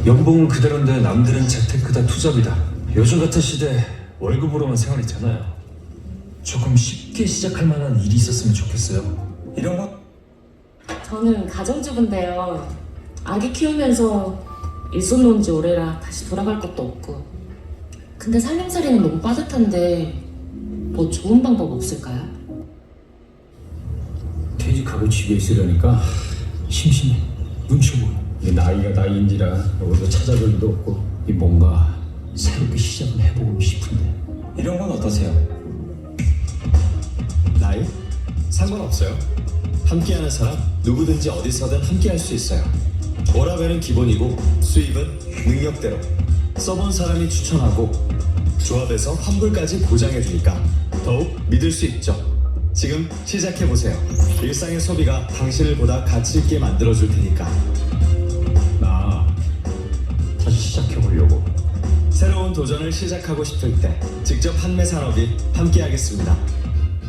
연봉은 그대로인데 남들은 재테크다 투잡이다. 요즘 같은 시대 월급으로만 생활했잖아요. 조금 쉽게 시작할 만한 일이 있었으면 좋겠어요. 이런 것? 저는 가정주부인데요. 아기 키우면서 일손 놓은 지 오래라 다시 돌아갈 것도 없고. 근데 살림살이는 너무 빠듯한데 뭐 좋은 방법 없을까요? 퇴직하고 집에 있으려니까 심심해. 눈치 보여. 이 나이가 나이인지라 어디서 찾아볼 일도 없고 이 뭔가 새롭게 시작을 해보고 싶은데. 이런 건 어떠세요? 나이? 상관없어요. 함께하는 사람 누구든지 어디서든 함께할 수 있어요. 워라밸은 기본이고 수입은 능력대로. 써본 사람이 추천하고 조합에서 환불까지 보장해주니까 더욱 믿을 수 있죠. 지금 시작해보세요. 일상의 소비가 당신을 보다 가치 있게 만들어줄 테니까. 나 다시 시작해보려고. 새로운 도전을 시작하고 싶을 때 직접 판매 산업이 함께하겠습니다.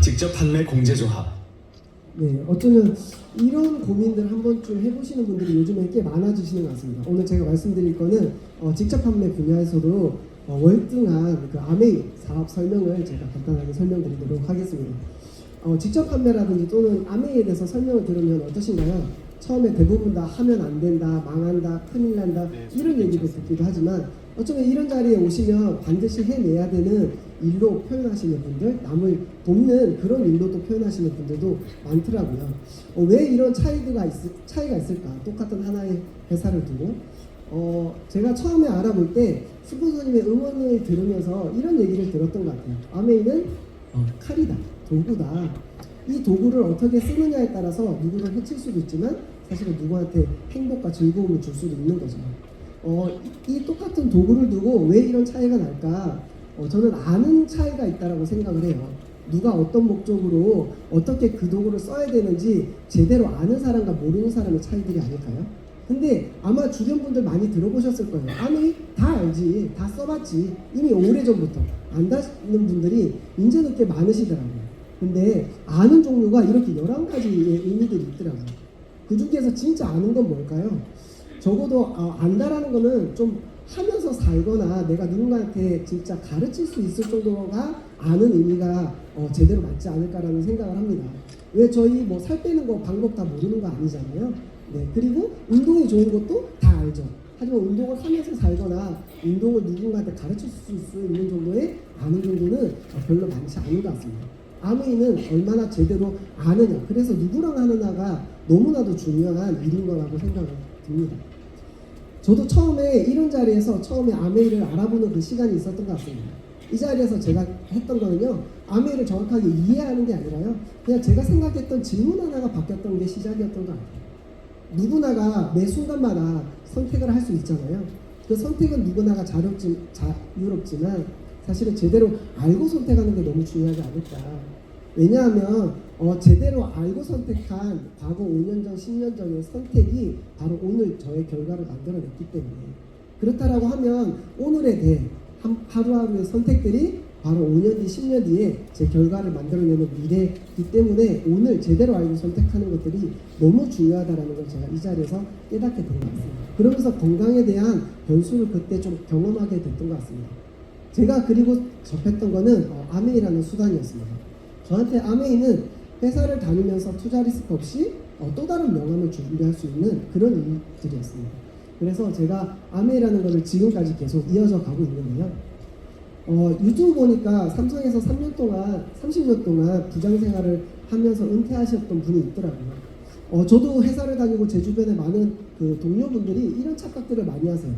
직접 판매 공제조합. 네, 어쩌면 이런 고민들 한 번쯤 해보시는 분들이 요즘에 꽤 많아지시는 것 같습니다. 오늘 제가 말씀드릴 거는 직접 판매 분야에서도 월등한 그 아메이 사업 설명을 제가 간단하게 설명드리도록 하겠습니다. 직접 판매라든지 또는 아메이에 대해서 설명을 들으면 어떠신가요? 처음에 대부분 다 하면 안 된다, 망한다, 큰일 난다 이런 얘기도 듣기도 하지만 어쩌면 이런 자리에 오시면 반드시 해내야 되는 일로 표현하시는 분들, 남을 돕는 그런 일로도 표현하시는 분들도 많더라고요. 왜 이런 차이가 있을까? 똑같은 하나의 회사를 두고 제가 처음에 알아볼 때 스폰서님의 응원을 들으면서 이런 얘기를 들었던 것 같아요. 아메이는 칼이다, 도구다. 이 도구를 어떻게 쓰느냐에 따라서 누구를 해칠 수도 있지만 사실은 누구한테 행복과 즐거움을 줄 수도 있는 거죠. 이 똑같은 도구를 두고 왜 이런 차이가 날까? 저는 아는 차이가 있다라고 생각을 해요. 누가 어떤 목적으로 어떻게 그 도구를 써야 되는지 제대로 아는 사람과 모르는 사람의 차이들이 아닐까요? 근데 아마 주변 분들 많이 들어보셨을 거예요. 아니 다 알지, 다 써봤지, 이미 오래전부터 안다는 분들이 이제는 꽤 많으시더라고요. 근데 아는 종류가 이렇게 11가지의 의미들이 있더라고요. 그 중에서 진짜 아는 건 뭘까요? 적어도 안다라는 거는 좀 하면서 살거나 내가 누군가한테 진짜 가르칠 수 있을 정도가 아는 의미가 제대로 맞지 않을까라는 생각을 합니다. 왜 저희 뭐 살 빼는 거 방법 다 모르는 거 아니잖아요. 네, 그리고 운동이 좋은 것도 다 알죠. 하지만 운동을 하면서 살거나 운동을 누군가한테 가르칠 수 있는 정도의 아는 정도는 별로 많지 않은 것 같습니다. 아메이는 얼마나 제대로 아느냐, 그래서 누구랑 하느냐가 너무나도 중요한 일인 거라고 생각을 듭니다. 저도 처음에 이런 자리에서 처음에 아메이를 알아보는 그 시간이 있었던 것 같습니다. 이 자리에서 제가 했던 거는요, 아메이를 정확하게 이해하는 게 아니라요, 그냥 제가 생각했던 질문 하나가 바뀌었던 게 시작이었던 것 같아요. 누구나가 매 순간마다 선택을 할 수 있잖아요. 그 선택은 누구나가 자유롭지만 사실은 제대로 알고 선택하는 게 너무 중요하지 않을까. 왜냐하면 제대로 알고 선택한 과거 5년 전, 10년 전의 선택이 바로 오늘 저의 결과를 만들어냈기 때문에, 그렇다라고 하면 오늘에 대해 하루하루의 선택들이 바로 5년 뒤, 10년 뒤에 제 결과를 만들어내는 미래이기 때문에 오늘 제대로 알고 선택하는 것들이 너무 중요하다는 걸 제가 이 자리에서 깨닫게 된 것 같습니다. 그러면서 건강에 대한 변수를 그때 좀 경험하게 됐던 것 같습니다. 제가 그리고 접했던 거는 아메이라는 수단이었습니다. 저한테 아메이는 회사를 다니면서 투자 리스크 없이 또 다른 명함을 준비할 수 있는 그런 일들이었습니다. 그래서 제가 아메이라는 것을 지금까지 계속 이어져 가고 있는데요. 유튜브 보니까 삼성에서 30년 동안 부장 생활을 하면서 은퇴하셨던 분이 있더라고요. 저도 회사를 다니고 제 주변에 많은 그 동료분들이 이런 착각들을 많이 하세요.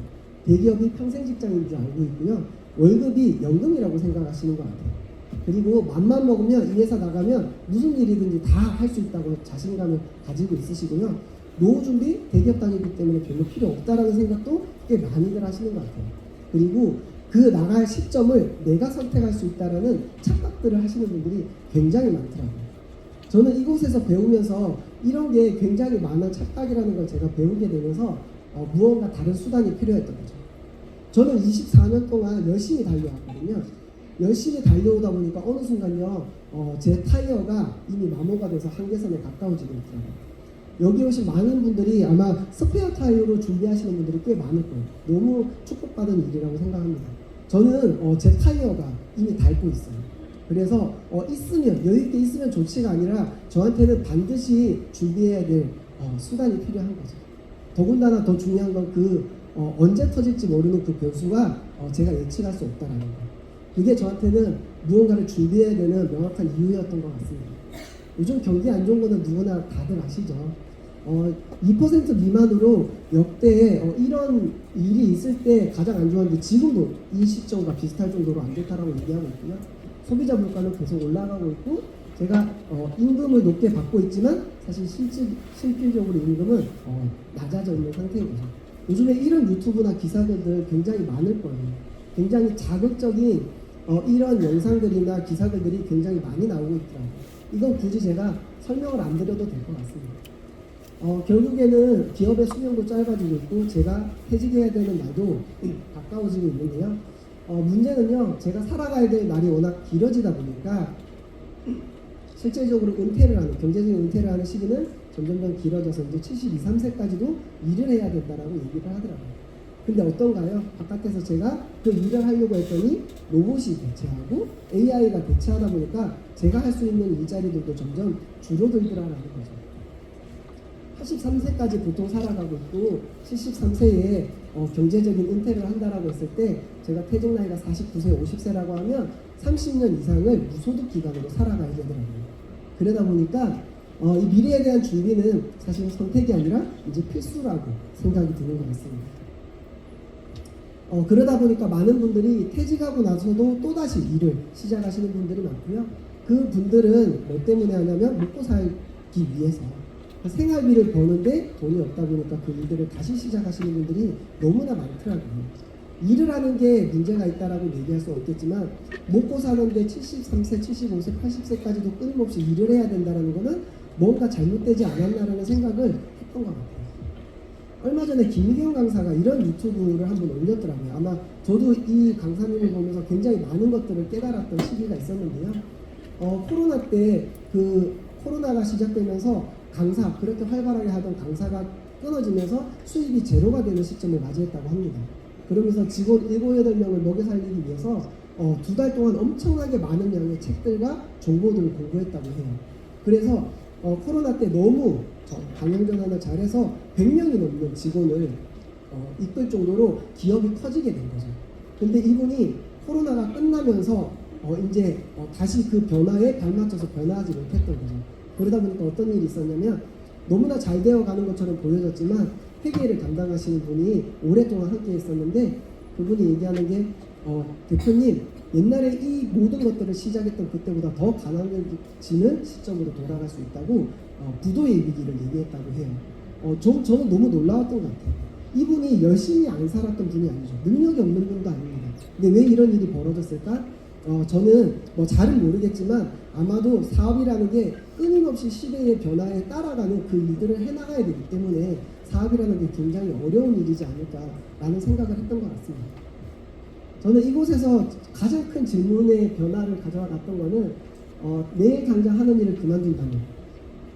대기업이 평생 직장인 줄 알고 있고요. 월급이 연금이라고 생각하시는 것 같아요. 그리고 맘만 먹으면 이 회사 나가면 무슨 일이든지 다 할 수 있다고 자신감을 가지고 있으시고요. 노후 준비 대기업 다니기 때문에 별로 필요 없다라는 생각도 꽤 많이들 하시는 것 같아요. 그리고 그 나갈 시점을 내가 선택할 수 있다라는 착각들을 하시는 분들이 굉장히 많더라고요. 저는 이곳에서 배우면서 이런 게 굉장히 많은 착각이라는 걸 제가 배우게 되면서 무언가 다른 수단이 필요했던 거죠. 저는 24년 동안 열심히 달려왔거든요. 열심히 달려오다 보니까 어느 순간요, 제 타이어가 이미 마모가 돼서 한계선에 가까워지고 있더라고요. 여기 오신 많은 분들이 아마 스페어 타이어로 준비하시는 분들이 꽤 많을 거예요. 너무 축복받은 일이라고 생각합니다. 저는 제 타이어가 이미 닳고 있어요. 그래서 있으면 여유있게 있으면 좋지가 아니라 저한테는 반드시 준비해야 될 수단이 필요한 거죠. 더군다나 더 중요한 건 언제 터질지 모르는 그 변수가 제가 예측할 수 없다는 거. 그게 저한테는 무언가를 준비해야 되는 명확한 이유였던 것 같습니다. 요즘 경기 안 좋은 거는 누구나 다들 아시죠. 2% 미만으로 역대 이런 일이 있을 때 가장 안 좋았는데 지금도 이 시점과 비슷할 정도로 안 좋다라고 얘기하고 있고요. 소비자 물가는 계속 올라가고 있고 제가 임금을 높게 받고 있지만 사실 실질적으로 임금은 낮아져 있는 상태인 거죠. 요즘에 이런 유튜브나 기사들들 굉장히 많을 거예요. 굉장히 자극적인 이런 영상들이나 기사들이 굉장히 많이 나오고 있더라고요. 이건 굳이 제가 설명을 안 드려도 될 것 같습니다. 결국에는 기업의 수명도 짧아지고 있고 제가 퇴직해야 되는 날도 가까워지고 있는데요. 문제는요, 제가 살아가야 될 날이 워낙 길어지다 보니까 실제적으로 경제적인 은퇴를 하는 시기는 점점 길어져서 이제 72, 3세까지도 일을 해야 된다라고 얘기를 하더라고요. 근데 어떤가요? 바깥에서 제가 그 일을 하려고 했더니 로봇이 대체하고 AI가 대체하다 보니까 제가 할 수 있는 일자리들도 점점 줄어들더라라는 거죠. 83세까지 보통 살아가고 있고 73세에 경제적인 은퇴를 한다라고 했을 때 제가 퇴직 나이가 49세, 50세라고 하면 30년 이상을 무소득 기간으로 살아가야 되더라고요. 그러다 보니까 이 미래에 대한 준비는 사실 선택이 아니라 이제 필수라고 생각이 드는 것 같습니다. 그러다 보니까 많은 분들이 퇴직하고 나서도 또다시 일을 시작하시는 분들이 많고요. 그 분들은 뭐 때문에 하냐면 먹고 살기 위해서 생활비를 버는데 돈이 없다 보니까 그 일들을 다시 시작하시는 분들이 너무나 많더라고요. 일을 하는 게 문제가 있다라고 얘기할 수 없겠지만 먹고 사는데 73세, 75세, 80세까지도 끊임없이 일을 해야 된다는 거는 뭔가 잘못되지 않았나라는 생각을 했던 것 같아요. 얼마 전에 김희경 강사가 이런 유튜브를 한번 올렸더라고요. 아마 저도 이 강사님을 보면서 굉장히 많은 것들을 깨달았던 시기가 있었는데요. 코로나 때 코로나가 시작되면서 그렇게 활발하게 하던 강사가 끊어지면서 수입이 제로가 되는 시점을 맞이했다고 합니다. 그러면서 직원 7, 8명을 먹여 살리기 위해서 2달 동안 엄청나게 많은 양의 책들과 정보들을 공부했다고 해요. 그래서 코로나 때 너무 방향 전환을 잘해서 100명이 넘는 직원을 이끌 정도로 기업이 커지게 된 거죠. 근데 이분이 코로나가 끝나면서 이제 다시 그 변화에 발맞춰서 변화하지 못했던 거죠. 그러다 보니까 어떤 일이 있었냐면 너무나 잘 되어가는 것처럼 보여졌지만 회계를 담당하시는 분이 오랫동안 함께 있었는데 그분이 얘기하는 게 대표님 옛날에 이 모든 것들을 시작했던 그때보다 더 가난해지는 시점으로 돌아갈 수 있다고 부도의 위기를 얘기했다고 해요. 저는 너무 놀라웠던 것 같아요. 이분이 열심히 안 살았던 분이 아니죠. 능력이 없는 분도 아닙니다. 근데 왜 이런 일이 벌어졌을까? 저는 뭐 잘은 모르겠지만 아마도 사업이라는 게 끊임없이 시대의 변화에 따라가는 그 일들을 해나가야 되기 때문에 사업이라는 게 굉장히 어려운 일이지 않을까라는 생각을 했던 것 같습니다. 저는 이곳에서 가장 큰 질문의 변화를 가져왔던 거는 내일 당장 하는 일을 그만둔다면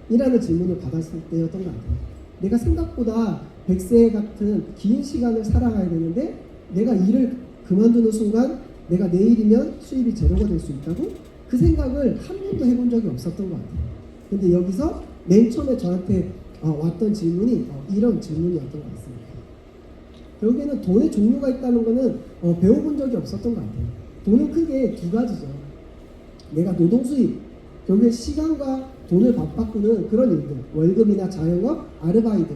이라는 질문을 받았을 때였던 것 같아요. 내가 생각보다 100세 같은 긴 시간을 살아가야 되는데 내가 일을 그만두는 순간 내가 내일이면 수입이 제로가 될 수 있다고? 그 생각을 한 번도 해본 적이 없었던 것 같아요. 근데 여기서 맨 처음에 저한테 왔던 질문이 이런 질문이었던 것 같습니다. 결국에는 돈의 종류가 있다는 거는 배워본 적이 없었던 것 같아요. 돈은 크게 두 가지죠. 내가 노동 수입, 결국에 시간과 돈을 바꾸는 그런 일들, 월급이나 자영업, 아르바이트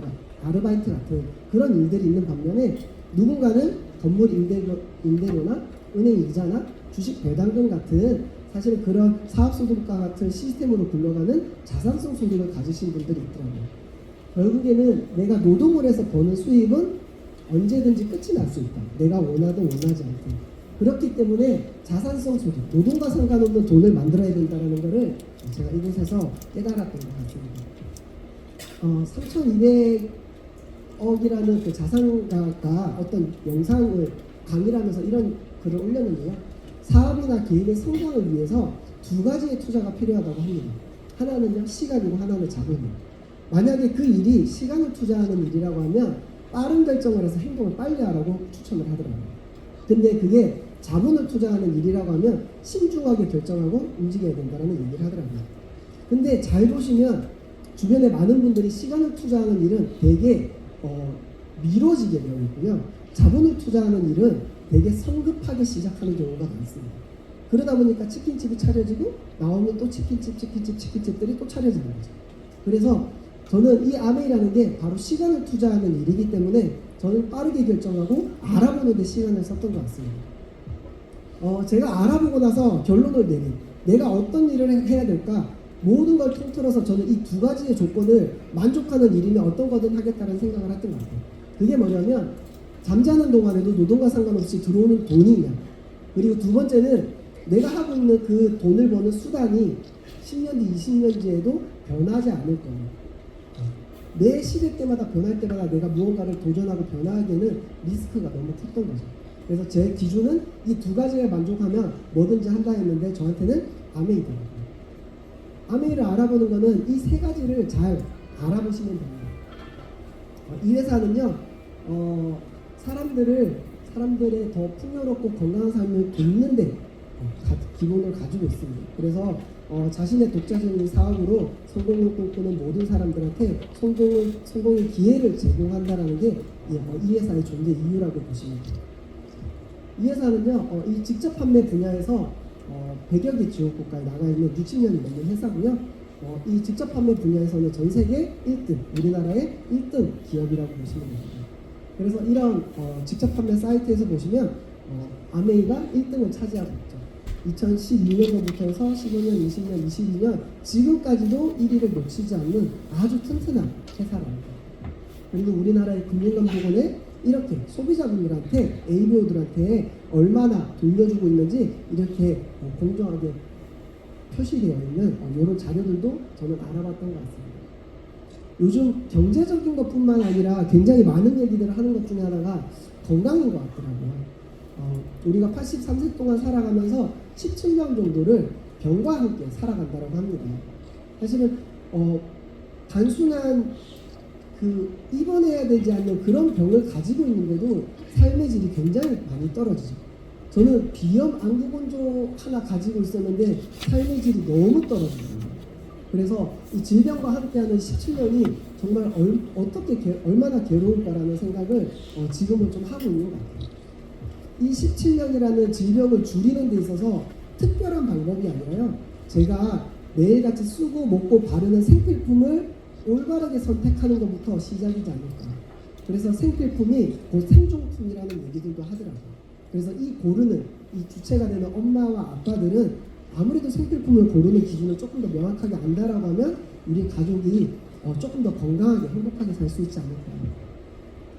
같은 그런 일들이 있는 반면에 누군가는 건물 임대료나 은행 이자나 주식 배당금 같은 사실 그런 사업소득과 같은 시스템으로 굴러가는 자산성 소득을 가지신 분들이 있더라고요. 결국에는 내가 노동을 해서 버는 수입은 언제든지 끝이 날 수 있다. 내가 원하든 원하지 않든. 그렇기 때문에 자산성 소득, 노동과 상관없는 돈을 만들어야 된다는 것을 제가 이곳에서 깨달았던 것 같습니다. 3,200억이라는 그 자산가가 어떤 영상을 강의를 하면서 이런 글을 올렸는데요. 사업이나 개인의 성장을 위해서 두 가지의 투자가 필요하다고 합니다. 하나는요, 시간이고 하나는 자본이에요. 만약에 그 일이 시간을 투자하는 일이라고 하면 빠른 결정을 해서 행동을 빨리 하라고 추천을 하더라고요. 근데 그게 자본을 투자하는 일이라고 하면 신중하게 결정하고 움직여야 된다는 얘기를 하더라고요. 근데 잘 보시면 주변에 많은 분들이 시간을 투자하는 일은 되게 미뤄지게 되어 있고요. 자본을 투자하는 일은 되게 성급하게 시작하는 경우가 많습니다. 그러다 보니까 치킨집이 차려지고 나오면 또 치킨집들이 또 차려지는 거죠. 그래서 저는 이 아메이라는 게 바로 시간을 투자하는 일이기 때문에 저는 빠르게 결정하고 알아보는 데 시간을 썼던 것 같습니다. 제가 알아보고 나서 결론을 내린 내가 어떤 일을 해야 될까 모든 걸 통틀어서 저는 이 두 가지의 조건을 만족하는 일이면 어떤 거든 하겠다는 생각을 했던 것 같아요. 그게 뭐냐면 잠자는 동안에도 노동과 상관없이 들어오는 돈이냐, 그리고 두 번째는 내가 하고 있는 그 돈을 버는 수단이 10년 뒤, 20년 뒤에도 변하지 않을 거냐. 매 시대 때마다 변할 때마다 내가 무언가를 도전하고 변화하기에는 리스크가 너무 컸던 거죠. 그래서 제 기준은 이 두 가지를 만족하면 뭐든지 한다 했는데 저한테는 아메이더라고요. 아메이를 알아보는 거는 이 세 가지를 잘 알아보시면 됩니다. 이 회사는요, 사람들의 더 풍요롭고 건강한 삶을 돕는데 기본을 가지고 있습니다. 그래서 자신의 독자적인 사업으로 성공을 꿈꾸는 모든 사람들한테 성공의 기회를 제공한다라는 게 이 회사의 존재 이유라고 보시면 돼요. 이 회사는요, 이 직접 판매 분야에서 100여 개 지역국가에 나가 있는 60년이 넘는 회사고요. 이 직접 판매 분야에서는 전 세계 1등, 우리나라의 1등 기업이라고 보시면 됩니다. 그래서 이런 직접 판매 사이트에서 보시면 아메이가 1등을 차지하고 있죠. 2012년도부터 해서 15년, 20년, 22년 지금까지도 1위를 놓치지 않는 아주 튼튼한 회사랍니다. 그리고 우리나라의 금융감독원에 이렇게 소비자분들한테, ABO들한테 얼마나 돌려주고 있는지 이렇게 공정하게 표시되어 있는 이런 자료들도 저는 알아봤던 것 같습니다. 요즘 경제적인 것뿐만 아니라 굉장히 많은 얘기들을 하는 것 중에 하나가 건강인 것 같더라고요. 우리가 83세 동안 살아가면서 17년 정도를 병과 함께 살아간다고 합니다. 사실은 단순한 입원해야 되지 않는 그런 병을 가지고 있는데도 삶의 질이 굉장히 많이 떨어지죠. 저는 비염 안구건조 하나 가지고 있었는데 삶의 질이 너무 떨어집니다. 그래서 이 질병과 함께하는 17년이 정말 얼마나 괴로울까라는 생각을 지금은 좀 하고 있는 것 같아요. 이 17년이라는 질병을 줄이는 데 있어서 특별한 방법이 아니라요, 제가 매일같이 쓰고 먹고 바르는 생필품을 올바르게 선택하는 것부터 시작이지 않을까. 그래서 생필품이 곧 생존품이라는 얘기들도 하더라고요. 그래서 이 주체가 되는 엄마와 아빠들은 아무래도 생필품을 고르는 기준을 조금 더 명확하게 안다라고 하면 우리 가족이 조금 더 건강하게 행복하게 살 수 있지 않을까요?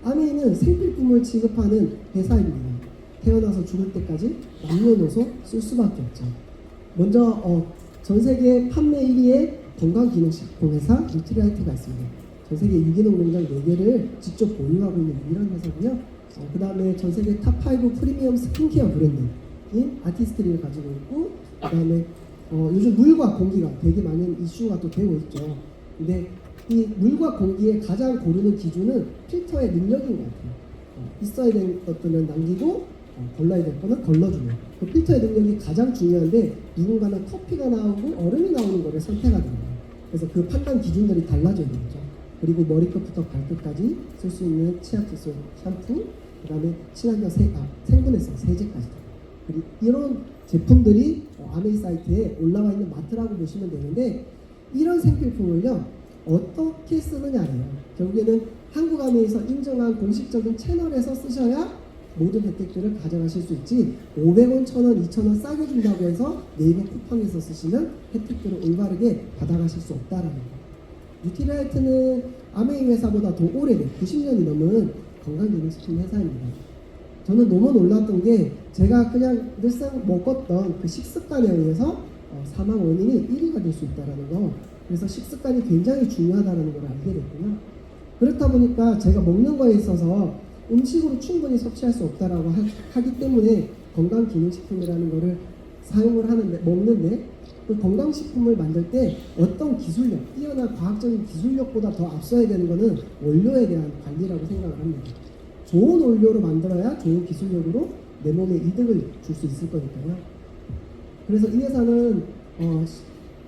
아메이는 생필품을 취급하는 회사입니다. 태어나서 죽을 때까지 남녀노소 쓸 수밖에 없죠. 먼저 전 세계 판매 1위의 건강기능식품 회사 뉴트리라이트가 있습니다. 전 세계 유기농 농장 4개를 직접 보유하고 있는 유일한 회사고요. 그 다음에 전 세계 탑5 프리미엄 스킨케어 브랜드인 아티스트리를 가지고 있고, 그 다음에 요즘 물과 공기가 되게 많은 이슈가 또 되고 있죠. 근데 이 물과 공기의 가장 고르는 기준은 필터의 능력인 것 같아요. 있어야 될 것들은 남기고 걸러야 될 거는 걸러주는, 그 필터의 능력이 가장 중요한데 누군가는 커피가 나오고 얼음이 나오는 거를 선택하더라고요. 그래서 그 판단 기준들이 달라져야 되겠죠. 그리고 머리끝부터 발끝까지 쓸 수 있는 치약 칫솔, 샴푸, 그 다음에 친환경 생분해성 세제까지. 그리고 이런 제품들이 아메이 사이트에 올라와 있는 마트라고 보시면 되는데, 이런 생필품을요 어떻게 쓰느냐예요. 결국에는 한국 아메이에서 인정한 공식적인 채널에서 쓰셔야 모든 혜택들을 가져가실 수 있지, 500원, 1000원, 2000원 싸게 준다고 해서 네이버 쿠팡에서 쓰시면 혜택들을 올바르게 받아가실 수 없다라는 거예요. 뉴트리라이트는 아메이 회사보다 더 오래된 90년이 넘은 건강기능식품 회사입니다. 저는 너무 놀랐던 게 제가 그냥 늘상 먹었던 그 식습관에 의해서 사망 원인이 1위가 될 수 있다는 거, 그래서 식습관이 굉장히 중요하다는 걸 알게 됐고요. 그렇다 보니까 제가 먹는 거에 있어서 음식으로 충분히 섭취할 수 없다라고 하기 때문에 건강기능식품이라는 거를 사용을 하는데, 먹는데 그 건강식품을 만들 때 어떤 기술력, 뛰어난 과학적인 기술력보다 더 앞서야 되는 것은 원료에 대한 관리라고 생각을 합니다. 좋은 원료로 만들어야 좋은 기술력으로 내 몸에 이득을 줄 수 있을 거니까요. 그래서 이 회사는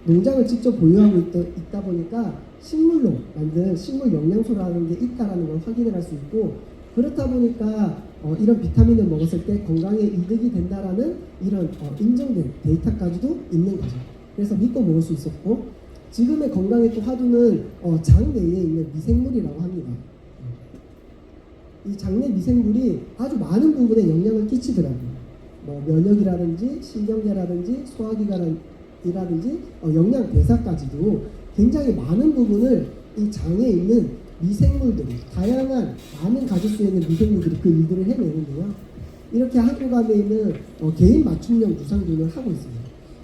농장을 직접 보유하고 있다 보니까 식물로 만든 식물 영양소라는 게 있다라는 걸 확인을 할 수 있고, 그렇다 보니까 이런 비타민을 먹었을 때 건강에 이득이 된다라는 이런 인정된 데이터까지도 있는 거죠. 그래서 믿고 먹을 수 있었고, 지금의 건강의 또 화두는 장 내에 있는 미생물이라고 합니다. 이 장내 미생물이 아주 많은 부분에 영향을 끼치더라고요. 뭐 면역이라든지 신경계라든지 소화기관이라든지 영양 대사까지도 굉장히 많은 부분을 이 장에 있는 미생물들이, 다양한 많은 가질 수 있는 미생물들이 그 일들을 해내는데요. 이렇게 한국 안에 있는 개인 맞춤형 유산균을 하고 있습니다.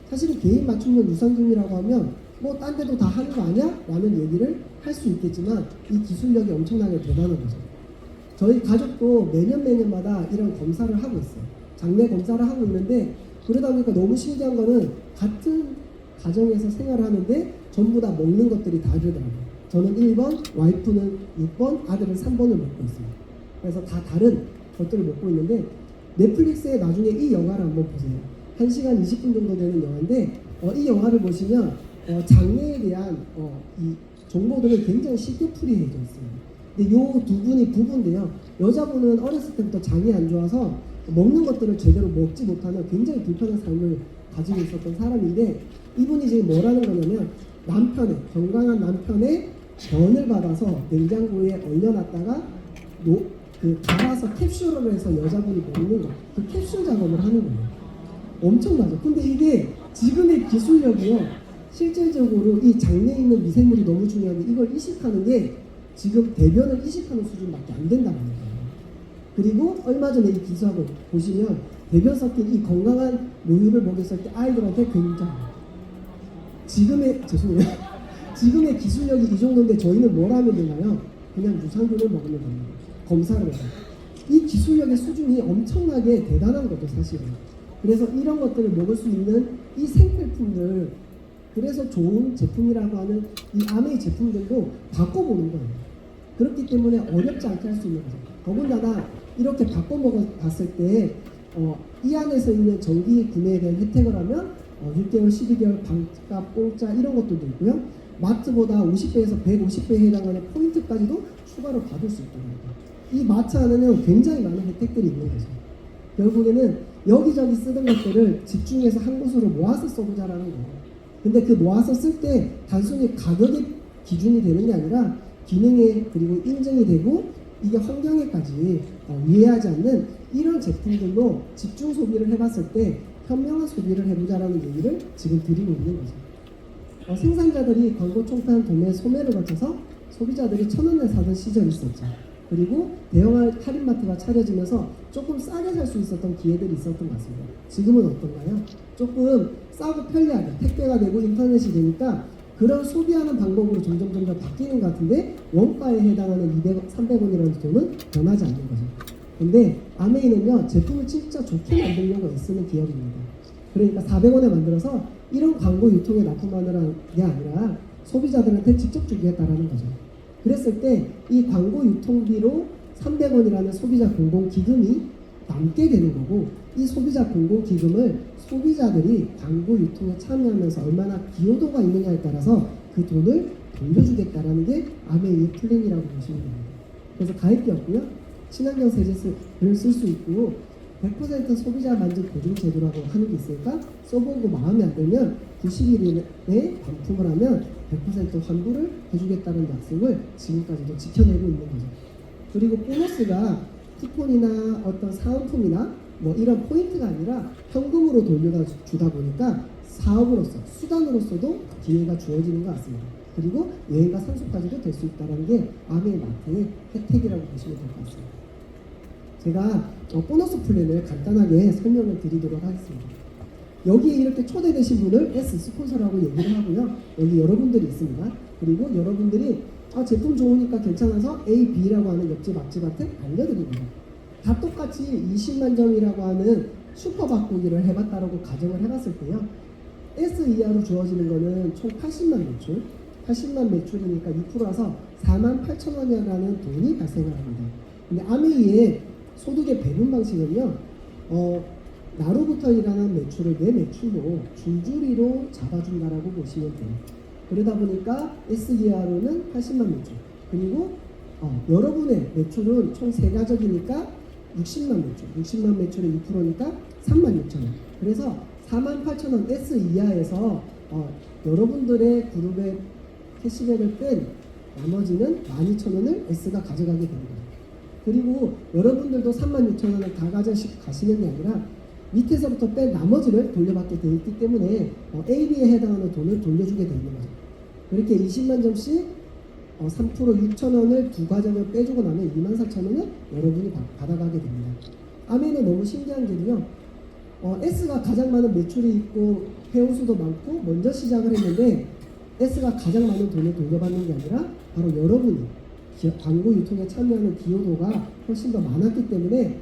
사실은 개인 맞춤형 유산균이라고 하면 뭐 딴 데도 다 하는 거 아니야? 라는 얘기를 할 수 있겠지만 이 기술력이 엄청나게 대단한 거죠. 저희 가족도 매년마다 이런 검사를 하고 있어요. 장내 검사를 하고 있는데, 그러다 보니까 너무 신기한 거는 같은 가정에서 생활하는데 전부 다 먹는 것들이 다르더라고요. 저는 1번, 와이프는 6번, 아들은 3번을 먹고 있습니다. 그래서 다 다른 것들을 먹고 있는데, 넷플릭스에 나중에 이 영화를 한번 보세요. 1시간 20분 정도 되는 영화인데 이 영화를 보시면 장래에 대한 이 정보들을 굉장히 쉽게 풀이해져 있습니다. 근데 요 두 분이 부부인데요. 여자분은 어렸을 때부터 장이 안 좋아서 먹는 것들을 제대로 먹지 못하는 굉장히 불편한 삶을 가지고 있었던 사람인데, 이분이 지금 뭐라는 거냐면 건강한 남편의 변을 받아서 냉장고에 얼려놨다가 갈아서 캡슐을 해서 여자분이 먹는 거, 그 캡슐 작업을 하는 거예요. 엄청나죠. 근데 이게 지금의 기술력이요, 실질적으로 이 장내에 있는 미생물이 너무 중요한데 이걸 이식하는 게 지금 대변을 이식하는 수준밖에 안 된다는 거예요. 그리고 얼마 전에 이 기사를 보시면 대변 섞인 이 건강한 모유를 먹였을 때 아이들한테 굉장히 지금의 기술력이 이 정도인데 저희는 뭘 하면 되나요? 그냥 유산균을 먹으면 됩니다. 검사를 해서. 이 기술력의 수준이 엄청나게 대단한 거죠, 사실은. 그래서 이런 것들을 먹을 수 있는 이 생필품들, 그래서 좋은 제품이라고 하는 이 아메이 제품들도 바꿔보는 거예요. 그렇기 때문에 어렵지 않게 할 수 있는 거죠. 더군다나 이렇게 바꿔 먹어봤을 때 이 안에서 있는 정기 구매에 대한 혜택을 하면 6개월, 12개월 반값 공짜 이런 것들도 있고요. 마트보다 50배에서 150배에 해당하는 포인트까지도 추가로 받을 수 있답니다. 이 마트 안에는 굉장히 많은 혜택들이 있는 거죠. 결국에는 여기저기 쓰던 것들을 집중해서 한 곳으로 모아서 써보자라는 거예요. 근데 그 모아서 쓸 때 단순히 가격이 기준이 되는 게 아니라 기능에 그리고 인증이 되고 이게 환경에까지 위해하지 않는 이런 제품들로 집중 소비를 해봤을 때 현명한 소비를 해보자라는 얘기를 지금 드리고 있는 거죠. 생산자들이 광고 총판 도매 소매를 거쳐서 소비자들이 1,000원에 사던 시절이 있었죠. 그리고 대형 할인마트가 차려지면서 조금 싸게 살 수 있었던 기회들이 있었던 것 같습니다. 지금은 어떤가요? 조금 싸고 편리하게 택배가 되고 인터넷이 되니까 그런 소비하는 방법으로 점점 바뀌는 것 같은데 원가에 해당하는 200원, 300원이라는 돈은 변하지 않는 거죠. 근데 아메이는요, 제품을 진짜 좋게 만들려고 애쓰는 기업입니다. 그러니까 400원에 만들어서 이런 광고 유통에 납품하는 게 아니라 소비자들한테 직접 주겠다라는 거죠. 그랬을 때 이 광고 유통비로 300원이라는 소비자 공공기금이 남게 되는 거고, 이 소비자 공공기금을 소비자들이 광고 유통에 참여하면서 얼마나 기여도가 있느냐에 따라서 그 돈을 돌려주겠다라는 게 아메이의 플랜이라고 보시면 됩니다. 그래서 가입비 없고요, 친환경 세제를 쓸 수 있고 100% 소비자 만족 보증 제도라고 하는 게 있으니까 써보고 마음에 안 들면 90일 내에 반품을 하면 100% 환불을 해주겠다는 약속을 지금까지도 지켜내고 있는 거죠. 그리고 보너스가 쿠폰이나 어떤 사은품이나 뭐 이런 포인트가 아니라 현금으로 돌려주다 보니까 사업으로서, 수단으로서도 기회가 주어지는 것 같습니다. 그리고 여행과 상속까지도 될 수 있다는 게 아메이 마트의 혜택이라고 보시면 될 것 같습니다. 제가 보너스 플랜을 간단하게 설명을 드리도록 하겠습니다. 여기에 이렇게 초대되신 분을 S 스폰서라고 얘기를 하고요. 여기 여러분들이 있습니다. 그리고 여러분들이 제품 좋으니까 괜찮아서 A, B라고 하는 옆집 앞집한테 알려드립니다. 다 똑같이 20만 점이라고 하는 슈퍼 바꾸기를 해봤다라고 가정을 해봤을 때요, S 이하로 주어지는 거는 총 80만 매출, 80만 매출이니까 2%라서 48,000원이라는 돈이 발생을 합니다. 근데 아메이의 소득의 배분 방식은요, 나로부터 일어난 매출을 내 매출로 줄줄이로 잡아준다라고 보시면 돼요. 그러다 보니까 S 이하로는 80만 매출, 그리고 여러분의 매출은 총 3가족이니까 60만 매출, 60만 매출의 2%니까 36,000원. 그래서 48,000원 S 이하에서 여러분들의 그룹의 캐시백을 뺀 나머지는 12,000원을 S가 가져가게 됩니다. 그리고 여러분들도 36,000원을 다 가져가시는 게 아니라 밑에서부터 뺀 나머지를 돌려받게 되어 있기 때문에 AB에 해당하는 돈을 돌려주게 되는 거죠. 그렇게 20만 점씩 3% 6,000원을 두 가정을 빼주고 나면 24,000원을 여러분이 받아가게 됩니다. 아메이는 너무 신기한 게요. S가 가장 많은 매출이 있고 회원수도 많고 먼저 시작을 했는데 S가 가장 많은 돈을 돌려받는 게 아니라 바로 여러분이 광고 유통에 참여하는 기여도가 훨씬 더 많았기 때문에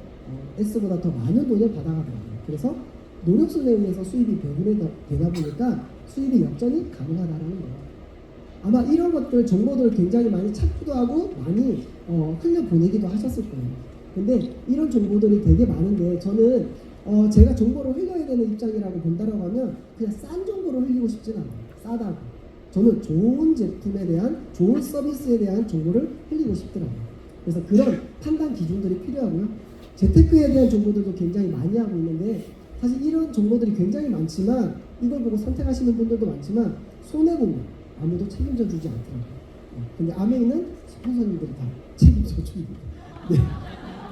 S보다 더 많은 돈을 받아가더라고요. 그래서 노력순에 의해서 수입이 배분이 되다 보니까 수입이 역전이 가능하다는 거예요. 아마 이런 것들 정보들을 굉장히 많이 찾기도 하고 많이 흘려보내기도 하셨을 거예요. 근데 이런 정보들이 되게 많은데 저는 제가 정보를 흘려야 되는 입장이라고 본다라고 하면 그냥 싼 정보를 흘리고 싶진 않아요. 싸다고. 저는 좋은 제품에 대한, 좋은 서비스에 대한 정보를 흘리고 싶더라고요. 그래서 그런 판단 기준들이 필요하고요. 재테크에 대한 정보들도 굉장히 많이 하고 있는데 사실 이런 정보들이 굉장히 많지만 이걸 보고 선택하시는 분들도 많지만 손해보면 아무도 책임져 주지 않더라고요. 근데 아메이는 스폰서님들이 다 책임져 줍니다. 네.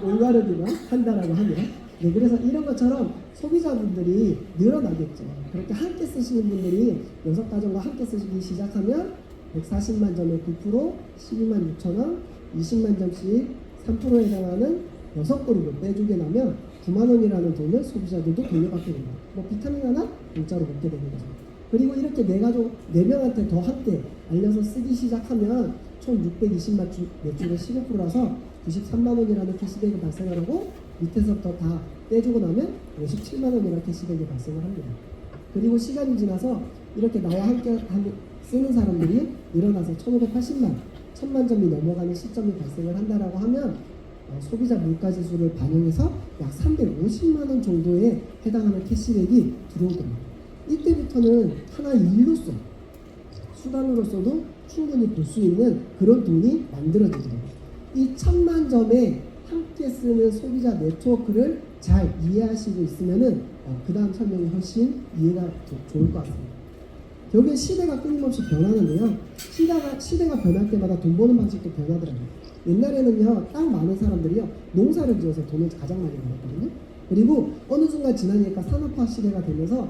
올바르기만 한다라고 하면. 네, 그래서 이런 것처럼 소비자분들이 늘어나겠죠. 그렇게 함께 쓰시는 분들이 6가정과 함께 쓰시기 시작하면 140만 점에 9%, 12만 6천원, 20만 점씩 3%에 해당하는 6그룹을 빼주게 나면 9만 원이라는 돈을 소비자들도 돌려받게 됩니다. 뭐 비타민 하나 공짜로 먹게 되는 거죠. 그리고 이렇게 4명한테 더 함께 알려서 쓰기 시작하면 총 620만 매출의 15%라서 93만 원이라는 캐시백이 발생을 하고 밑에서부터 다 떼주고 나면 57만 원이라는 캐시백이 발생을 합니다. 그리고 시간이 지나서 이렇게 나와 함께 쓰는 사람들이 늘어나서 1580만, 1000만 점이 넘어가는 시점이 발생을 한다라고 하면 소비자 물가지수를 반영해서 약 350만 원 정도에 해당하는 캐시백이 들어오더라고요. 이때부터는 하나의 일로서, 수단으로서도 충분히 볼 수 있는 그런 돈이 만들어지더라고요. 이 1000만 점에 함께 쓰는 소비자 네트워크를 잘 이해하시고 있으면은 그 다음 설명이 훨씬 이해가 좋을 것 같습니다. 여기에 시대가 끊임없이 변하는데요. 시대가 변할 때마다 돈 버는 방식도 변하더라고요. 옛날에는요, 땅 많은 사람들이요, 농사를 지어서 돈을 가장 많이 벌었거든요. 그리고 어느 순간 지나니까 산업화 시대가 되면서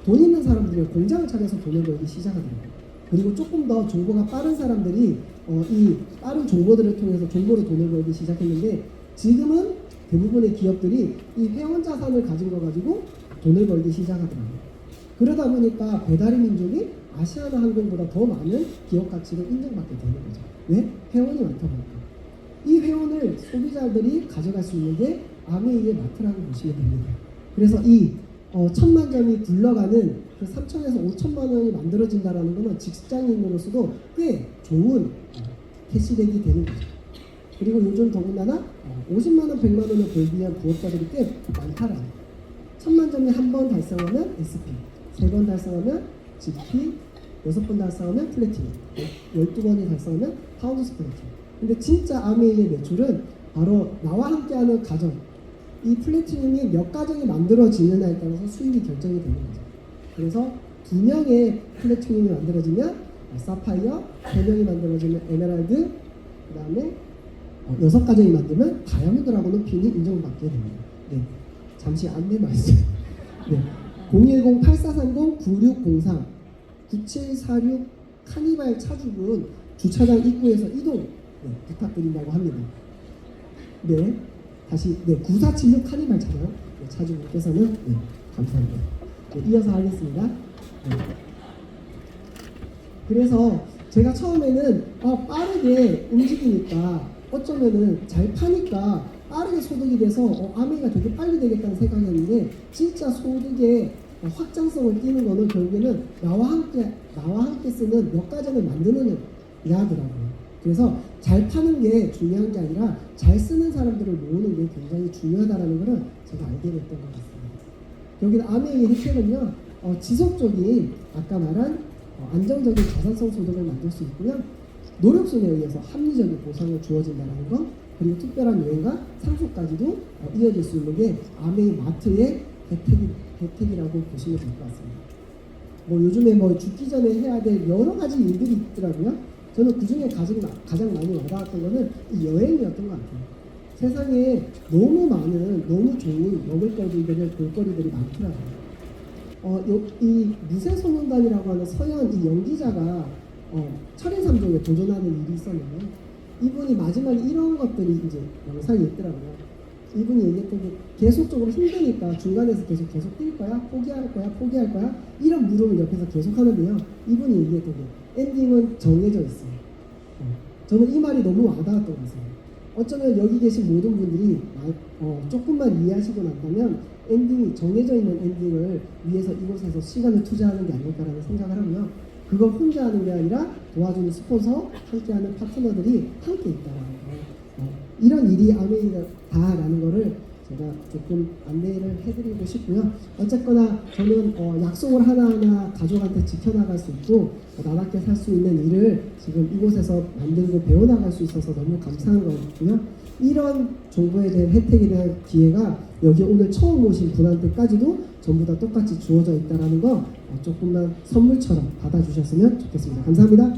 돈 있는 사람들이 공장을 차려서 돈을 벌기 시작하더라고요. 그리고 조금 더 정보가 빠른 사람들이 이 빠른 정보들을 통해서 정보로 돈을 벌기 시작했는데 지금은 대부분의 기업들이 이 회원 자산을 가진 거 가지고 돈을 벌기 시작하더라고요. 그러다 보니까 배달의 민족이 아시아나 항공보다 더 많은 기업 가치를 인정받게 되는 거죠. 왜? 회원이 많다 보니까. 이 회원을 소비자들이 가져갈 수 있는 게 아메이의 마트라고 보시면 됩니다. 그래서 이 1000만 점이 굴러가는 그 3천에서 5천만 원이 만들어진다라는 것은 직장인으로서도 꽤 좋은 캐시백이 되는 거죠. 그리고 요즘 더군다나 50만 원, 100만 원을 벌기 위한 부업자들이 꽤 많다라. 1000만 점이 한 번 달성하면 SP, 3번 달성하면 GP, 6번 달성하면 플래티넘, 12번이 달성하면 파운드 플래티넘. 근데 진짜 아메이의 매출은 바로 나와 함께하는 가정, 이 플래티넘이 몇 가정이 만들어지느냐에 따라서 수익이 결정이 되는 거죠. 그래서 2명의 플래티넘이 만들어지면 사파이어, 3명이 만들어지면 에메랄드, 그 다음에 6가정이 만들면 다이아몬드라고는 핀이 인정받게 됩니다. 네, 잠시 안내 말씀. 네, 010-8430-9603 9746 카니발 차주분 주차장 입구에서 이동 부탁드린다고 합니다. 네, 다시 9476 카니발 차량 차주분께서는 감사합니다. 이어서 하겠습니다. 그래서 제가 처음에는 빠르게 움직이니까 어쩌면은 잘 파니까 빠르게 소득이 돼서 아메이가 되게 빨리 되겠다는 생각이었는데 진짜 소득의 확장성을 띠는 거는 결국에는 나와 함께 쓰는 몇 가정을 만드는 야더라고요. 그래서 잘 파는 게 중요한 게 아니라 잘 쓰는 사람들을 모으는 게 굉장히 중요하다는 것을 제가 알게 됐던 것 같습니다. 여기는 아메이의 혜택은요, 지속적인 아까 말한 안정적인 자산성 소득을 만들 수 있고요. 노력순에 의해서 합리적인 보상을 주어진다는 거, 그리고 특별한 여행과 상속까지도 이어질 수 있는 게 아메이 마트의 혜택이라고 보시면 될 것 같습니다. 뭐 요즘에 뭐 죽기 전에 해야 될 여러 가지 일들이 있더라고요. 저는 그 중에 가장 많이 와닿았던 거는 이 여행이었던 것 같아요. 세상에 너무 많은, 너무 좋은 먹을거리들을, 볼거리들이 많더라고요. 이 무쇠소년단이라고 하는 서현 이 연기자가 철인삼종에 도전하는 일이 있었는데, 이분이 마지막에 이런 것들이 이제 영상이 있더라고요. 이분이 얘기했던 게 계속적으로 힘드니까 중간에서 계속 뛸 거야? 포기할 거야? 이런 물음을 옆에서 계속 하는데요. 이분이 얘기했던 게 엔딩은 정해져 있어요. 저는 이 말이 너무 와닿았던 것 같아요. 어쩌면 여기 계신 모든 분들이 조금만 이해하시고 난다면 엔딩이 정해져 있는 엔딩을 위해서 이곳에서 시간을 투자하는 게 아닐까라는 생각을 하고요. 그걸 혼자 하는 게 아니라 도와주는 스폰서, 함께하는 파트너들이 함께 있다라는 거. 이런 일이 아메이다라는 거를 제가 조금 안내를 해드리고 싶고요. 어쨌거나 저는 약속을 하나하나 가족한테 지켜나갈 수 있고 나답게 살 수 있는 일을 지금 이곳에서 만들고 배워나갈 수 있어서 너무 감사한 것 같고요. 이런 정보에 대한 혜택에 대한 기회가 여기 오늘 처음 오신 분한테까지도 전부 다 똑같이 주어져 있다는 거 조금만 선물처럼 받아주셨으면 좋겠습니다. 감사합니다.